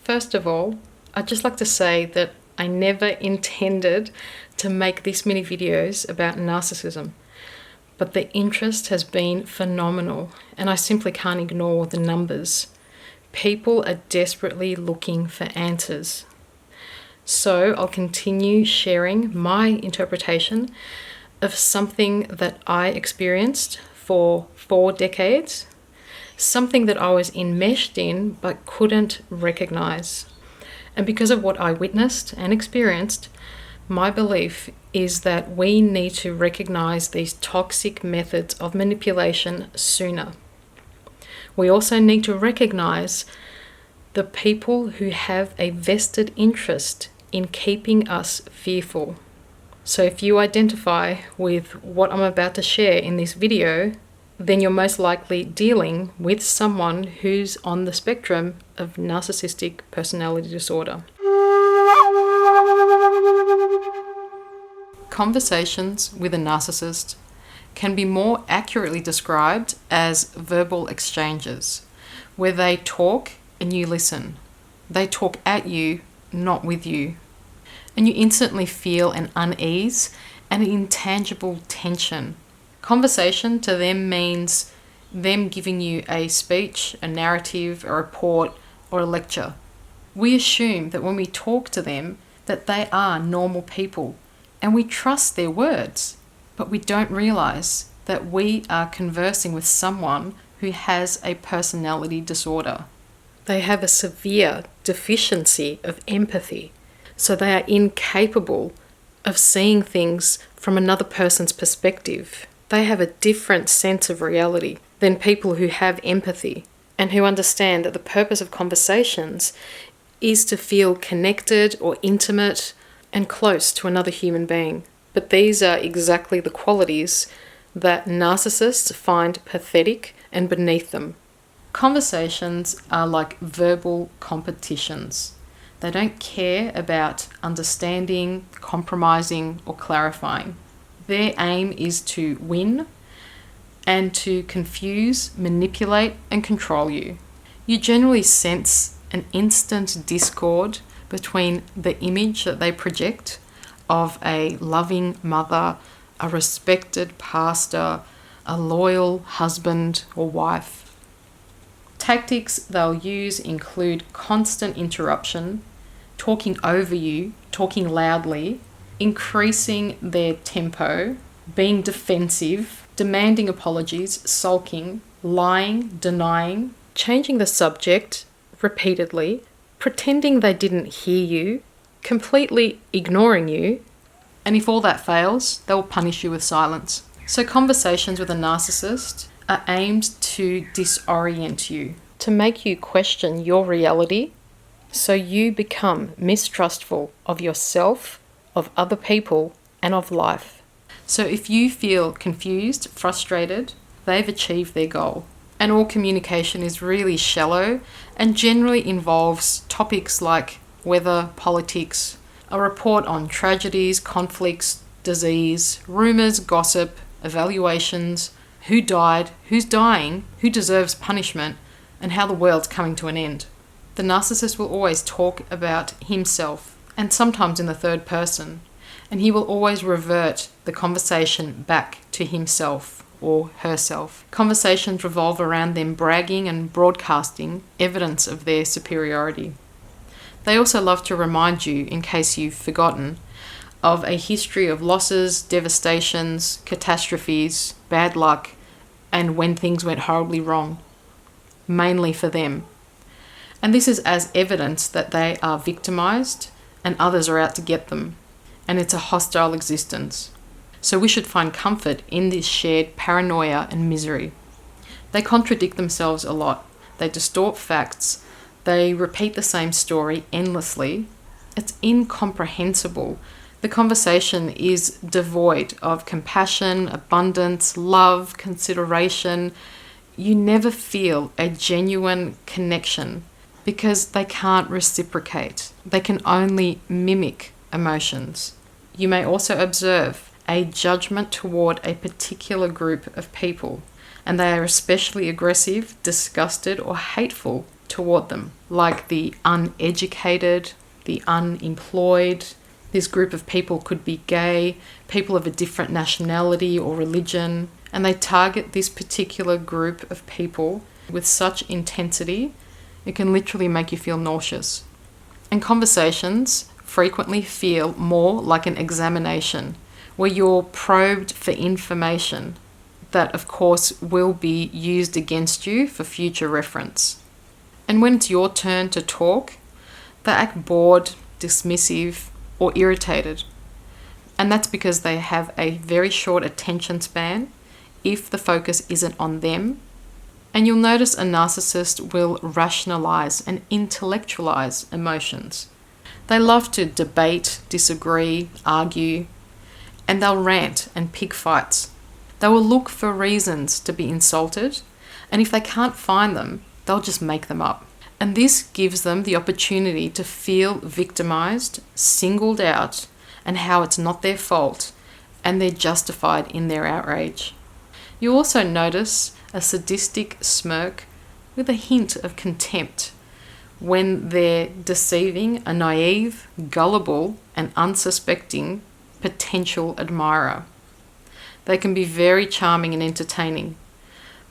First of all, I'd just like to say that I never intended to make this many videos about narcissism, but the interest has been phenomenal and I simply can't ignore the numbers. People are desperately looking for answers. So I'll continue sharing my interpretation of something that I experienced for 4 decades, something that I was enmeshed in but couldn't recognize. And because of what I witnessed and experienced, my belief is that we need to recognize these toxic methods of manipulation sooner. We also need to recognize the people who have a vested interest in keeping us fearful. So if you identify with what I'm about to share in this video, then you're most likely dealing with someone who's on the spectrum of narcissistic personality disorder. Conversations with a narcissist can be more accurately described as verbal exchanges, where they talk and you listen. They talk at you, not with you. And you instantly feel an unease and an intangible tension. Conversation to them means them giving you a speech, a narrative, a report, or a lecture. We assume that when we talk to them that they are normal people and we trust their words, but we don't realize that we are conversing with someone who has a personality disorder. They have a severe deficiency of empathy, so they are incapable of seeing things from another person's perspective. They have a different sense of reality than people who have empathy and who understand that the purpose of conversations is to feel connected or intimate and close to another human being. But these are exactly the qualities that narcissists find pathetic and beneath them. Conversations are like verbal competitions. They don't care about understanding, compromising, or clarifying. Their aim is to win and to confuse, manipulate, and control you. You generally sense an instant discord between the image that they project of a loving mother, a respected pastor, a loyal husband or wife. Tactics they'll use include constant interruption, talking over you, talking loudly, increasing their tempo, being defensive, demanding apologies, sulking, lying, denying, changing the subject repeatedly, pretending they didn't hear you, completely ignoring you, and if all that fails, they'll punish you with silence. So conversations with a narcissist are aimed to disorient you, to make you question your reality, so you become mistrustful of yourself, of other people, and of life. So if you feel confused, frustrated, they've achieved their goal. And all communication is really shallow and generally involves topics like weather, politics, a report on tragedies, conflicts, disease, rumours, gossip, evaluations, who died, who's dying, who deserves punishment, and how the world's coming to an end. The narcissist will always talk about himself, and sometimes in the third person, and he will always revert the conversation back to himself or herself. Conversations revolve around them bragging and broadcasting evidence of their superiority. They also love to remind you, in case you've forgotten, of a history of losses, devastations, catastrophes, bad luck, and when things went horribly wrong, mainly for them. And this is as evidence that they are victimized and others are out to get them, and it's a hostile existence. So we should find comfort in this shared paranoia and misery. They contradict themselves a lot. They distort facts. They repeat the same story endlessly. It's incomprehensible. The conversation is devoid of compassion, abundance, love, consideration. You never feel a genuine connection because they can't reciprocate. They can only mimic emotions. You may also observe a judgment toward a particular group of people, and they are especially aggressive, disgusted, or hateful toward them, like the uneducated, the unemployed. This group of people could be gay, people of a different nationality or religion, and they target this particular group of people with such intensity, it can literally make you feel nauseous. And conversations frequently feel more like an examination, where you're probed for information that, of course, will be used against you for future reference. And when it's your turn to talk, they act bored, dismissive, or irritated. And that's because they have a very short attention span if the focus isn't on them. And you'll notice a narcissist will rationalize and intellectualize emotions. They love to debate, disagree, argue, and they'll rant and pick fights. They will look for reasons to be insulted, and if they can't find them, they'll just make them up. And this gives them the opportunity to feel victimized, singled out, and how it's not their fault, and they're justified in their outrage. You also notice a sadistic smirk with a hint of contempt when they're deceiving a naive, gullible, and unsuspecting potential admirer. They can be very charming and entertaining,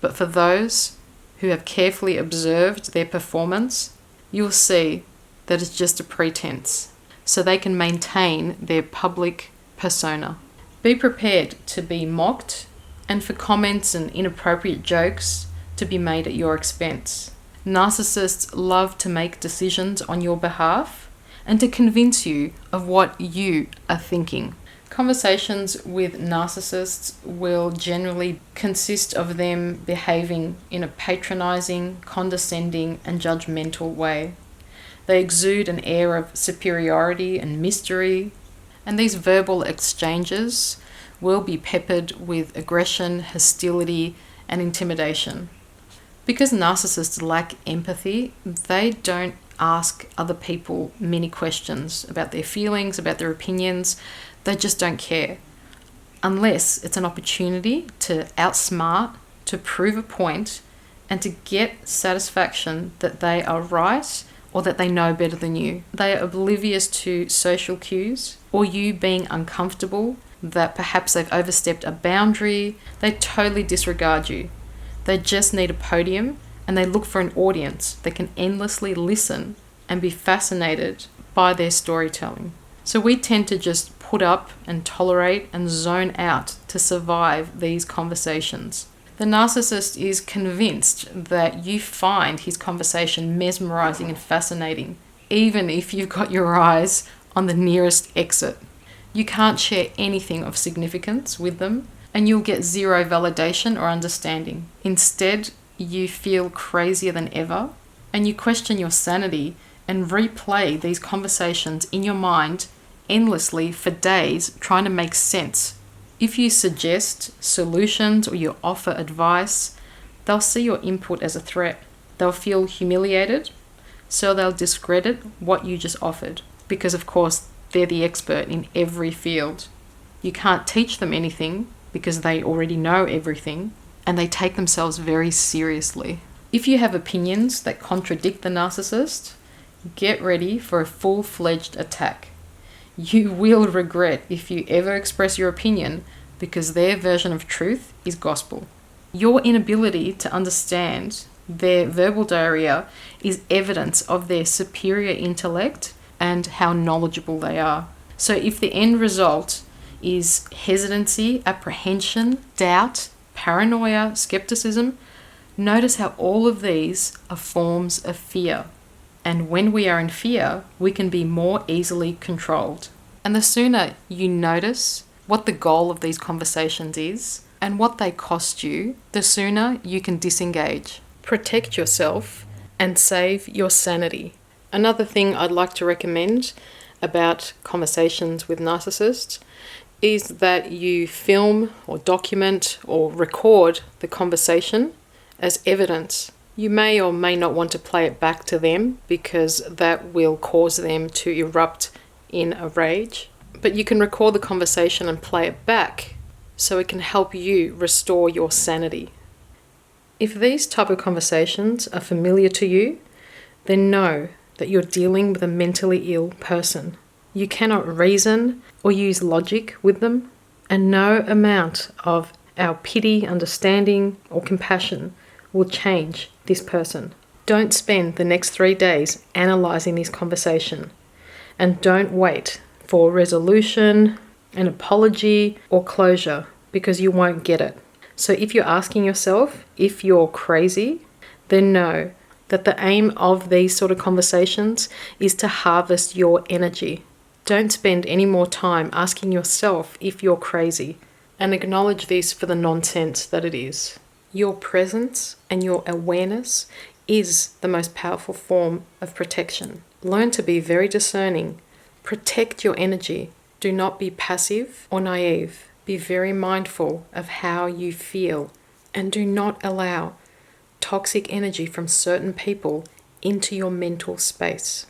but for those who have carefully observed their performance, you'll see that it's just a pretense, so they can maintain their public persona. Be prepared to be mocked and for comments and inappropriate jokes to be made at your expense. Narcissists love to make decisions on your behalf and to convince you of what you are thinking. Conversations with narcissists will generally consist of them behaving in a patronizing, condescending, and judgmental way. They exude an air of superiority and mystery, and these verbal exchanges will be peppered with aggression, hostility, and intimidation. Because narcissists lack empathy, they don't ask other people many questions about their feelings, about their opinions. They just don't care. Unless it's an opportunity to outsmart, to prove a point, and to get satisfaction that they are right or that they know better than you. They are oblivious to social cues or you being uncomfortable, that perhaps they've overstepped a boundary. They totally disregard you. They just need a podium and they look for an audience that can endlessly listen and be fascinated by their storytelling. So we tend to just put up and tolerate and zone out to survive these conversations. The narcissist is convinced that you find his conversation mesmerizing and fascinating, even if you've got your eyes on the nearest exit. You can't share anything of significance with them, and you'll get zero validation or understanding. Instead, you feel crazier than ever, and you question your sanity and replay these conversations in your mind endlessly for days, trying to make sense. If you suggest solutions or you offer advice, they'll see your input as a threat. They'll feel humiliated, so they'll discredit what you just offered, because of course they're the expert in every field. You can't teach them anything because they already know everything, and they take themselves very seriously. If you have opinions that contradict the narcissist, get ready for a full-fledged attack. You will regret if you ever express your opinion, because their version of truth is gospel. Your inability to understand their verbal diarrhea is evidence of their superior intellect and how knowledgeable they are. So if the end result is hesitancy, apprehension, doubt, paranoia, skepticism, notice how all of these are forms of fear. And when we are in fear, we can be more easily controlled. And the sooner you notice what the goal of these conversations is and what they cost you, the sooner you can disengage. Protect yourself and save your sanity. Another thing I'd like to recommend about conversations with narcissists is that you film or document or record the conversation as evidence. You may or may not want to play it back to them because that will cause them to erupt in a rage. But you can record the conversation and play it back so it can help you restore your sanity. If these type of conversations are familiar to you, then know that you're dealing with a mentally ill person. You cannot reason or use logic with them, and no amount of our pity, understanding, or compassion will change this person. Don't spend the next 3 days analysing this conversation, and don't wait for resolution, an apology, or closure, because you won't get it. So if you're asking yourself if you're crazy, then know that the aim of these sort of conversations is to harvest your energy. Don't spend any more time asking yourself if you're crazy, and acknowledge this for the nonsense that it is. Your presence and your awareness is the most powerful form of protection. Learn to be very discerning. Protect your energy. Do not be passive or naive. Be very mindful of how you feel, and do not allow toxic energy from certain people into your mental space.